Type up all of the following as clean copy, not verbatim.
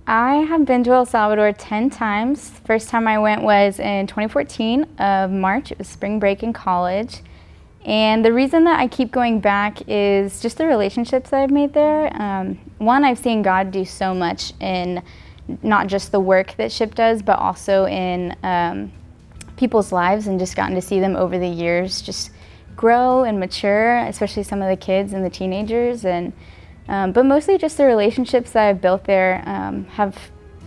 I have been to El Salvador 10 times. First time I went was in 2014 of March. It was spring break in college. And the reason that I keep going back is just the relationships that I've made there. One, I've seen God do so much in not just the work that SHIP does, but also in people's lives, and just gotten to see them over the years just grow and mature, especially some of the kids and the teenagers. But mostly just the relationships that I've built there have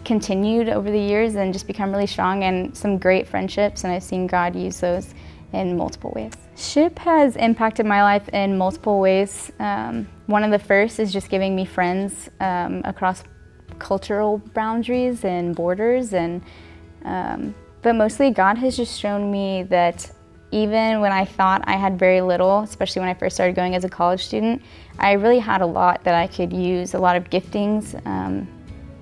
continued over the years and just become really strong, and some great friendships, and I've seen God use those in multiple ways. SHIP has impacted my life in multiple ways. One of the first is just giving me friends across cultural boundaries and borders, but mostly God has just shown me that even when I thought I had very little, especially when I first started going as a college student, I really had a lot that I could use, a lot of giftings,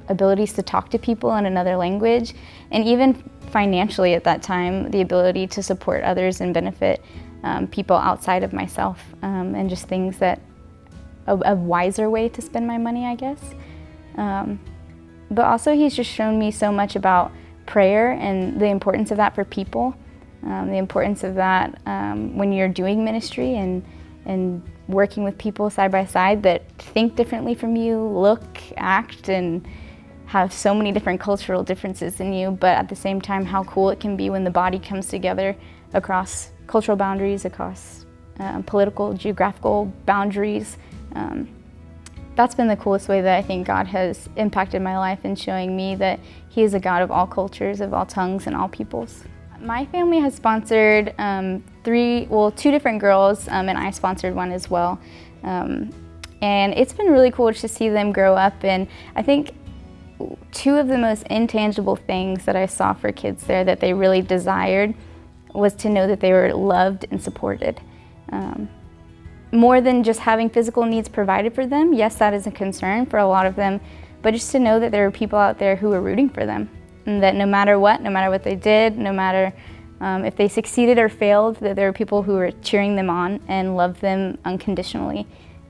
abilities to talk to people in another language, and even financially at that time, the ability to support others and benefit people outside of myself, and just things that, a wiser way to spend my money, I guess. But also he's just shown me so much about prayer and the importance of that for people. The importance of that when you're doing ministry and working with people side by side that think differently from you, look, act, and have so many different cultural differences in you, but at the same time how cool it can be when the body comes together across cultural boundaries, across political, geographical boundaries. That's been the coolest way that I think God has impacted my life in showing me that He is a God of all cultures, of all tongues, and all peoples. My family has sponsored two different girls, and I sponsored one as well. And it's been really cool to see them grow up, and I think two of the most intangible things that I saw for kids there that they really desired was to know that they were loved and supported. More than just having physical needs provided for them, yes, that is a concern for a lot of them, but just to know that there were people out there who were rooting for them. And that no matter what they did, no matter if they succeeded or failed, that there were people who were cheering them on and loved them unconditionally.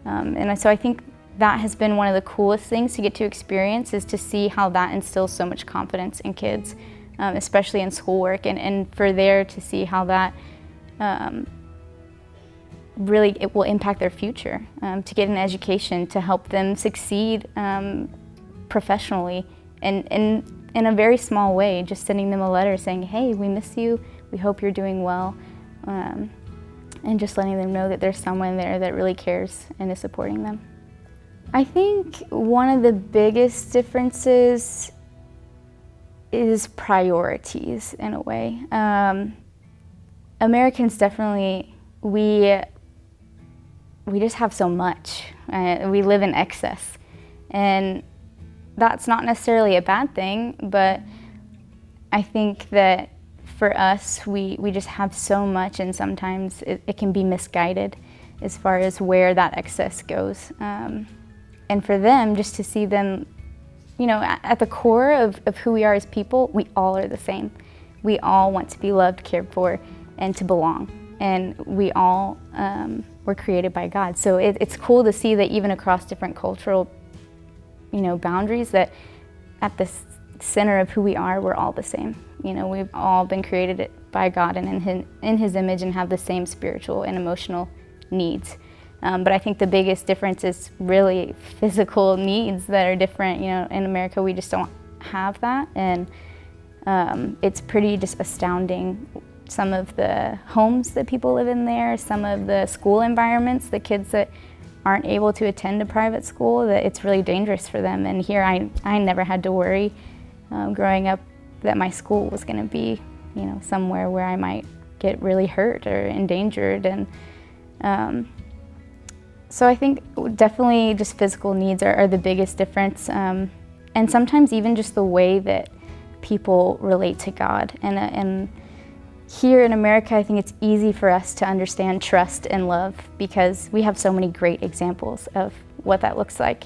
So I think that has been one of the coolest things to get to experience, is to see how that instills so much confidence in kids, especially in schoolwork, and for there to see how that really it will impact their future, to get an education to help them succeed professionally, and in a very small way, just sending them a letter saying, hey, we miss you, we hope you're doing well, and just letting them know that there's someone there that really cares and is supporting them. I think one of the biggest differences is priorities, in a way. Americans definitely, we just have so much. We live in excess, and that's not necessarily a bad thing, but I think that for us, we just have so much, and sometimes it can be misguided as far as where that excess goes. And for them, just to see them, at the core of who we are as people, we all are the same. We all want to be loved, cared for, and to belong. And we all were created by God. So it's cool to see that even across different cultural boundaries, that at the center of who we are, we're all the same. We've all been created by God and in His image, and have the same spiritual and emotional needs. But I think the biggest difference is really physical needs that are different. In America, we just don't have that, and it's pretty just astounding. Some of the homes that people live in there, some of the school environments, the kids that aren't able to attend a private school, that it's really dangerous for them. And here I never had to worry growing up that my school was going to be, somewhere where I might get really hurt or endangered. And so I think definitely just physical needs are the biggest difference. And sometimes even just the way that people relate to God. And here in America, I think it's easy for us to understand trust and love because we have so many great examples of what that looks like.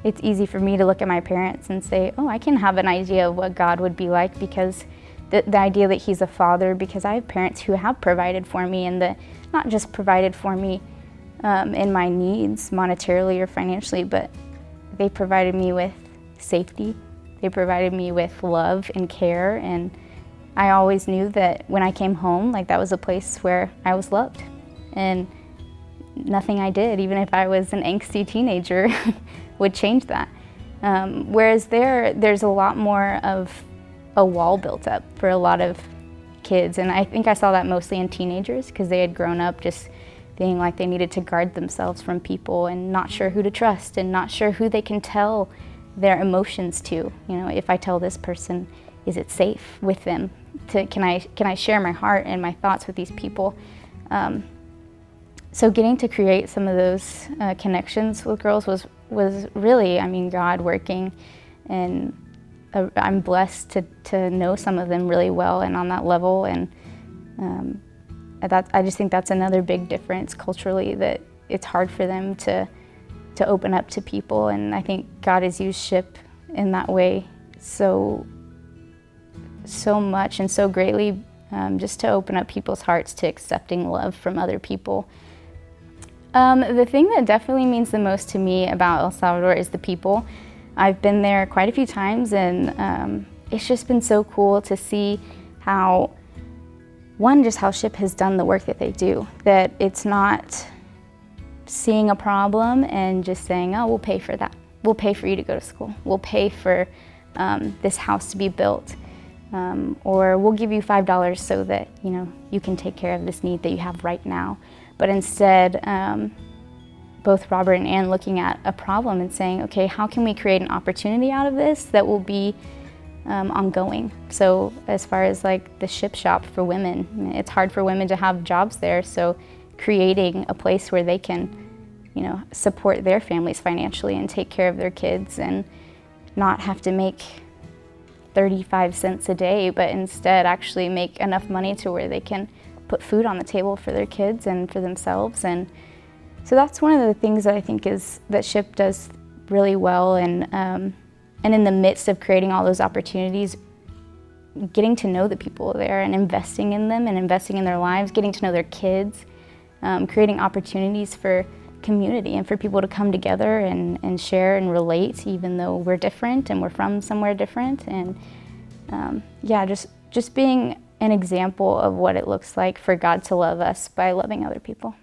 It's easy for me to look at my parents and say, oh, I can have an idea of what God would be like, because the idea that He's a father, because I have parents who have provided for me, and that not just provided for me in my needs monetarily or financially, but they provided me with safety. They provided me with love and care, and I always knew that when I came home, like that was a place where I was loved. And nothing I did, even if I was an angsty teenager, would change that. Whereas there's a lot more of a wall built up for a lot of kids. And I think I saw that mostly in teenagers because they had grown up just feeling like they needed to guard themselves from people and not sure who to trust and not sure who they can tell their emotions to. You know, if I tell this person, is it safe with them? Can I share my heart and my thoughts with these people? So getting to create some of those connections with girls was really, I mean, God working, and I'm blessed to know some of them really well and on that level, and I just think that's another big difference culturally, that it's hard for them to open up to people, and I think God has used SHIP in that way so much and so greatly, just to open up people's hearts to accepting love from other people. The thing that definitely means the most to me about El Salvador is the people. I've been there quite a few times, and it's just been so cool to see how, one, just how SHIP has done the work that they do, that it's not seeing a problem and just saying, oh, we'll pay for that. We'll pay for you to go to school. We'll pay for this house to be built. Or we'll give you $5 so that, you know, you can take care of this need that you have right now. But instead, both Robert and Ann looking at a problem and saying, okay, how can we create an opportunity out of this that will be ongoing? So as far as like the SHIP shop for women, it's hard for women to have jobs there, so creating a place where they can, you know, support their families financially and take care of their kids and not have to make 35 cents a day, but instead actually make enough money to where they can put food on the table for their kids and for themselves. And so that's one of the things that I think is that SHIP does really well, and in the midst of creating all those opportunities, getting to know the people there and investing in them and investing in their lives, getting to know their kids, creating opportunities for community and for people to come together and share and relate, even though we're different and we're from somewhere different. And yeah, just being an example of what it looks like for God to love us by loving other people.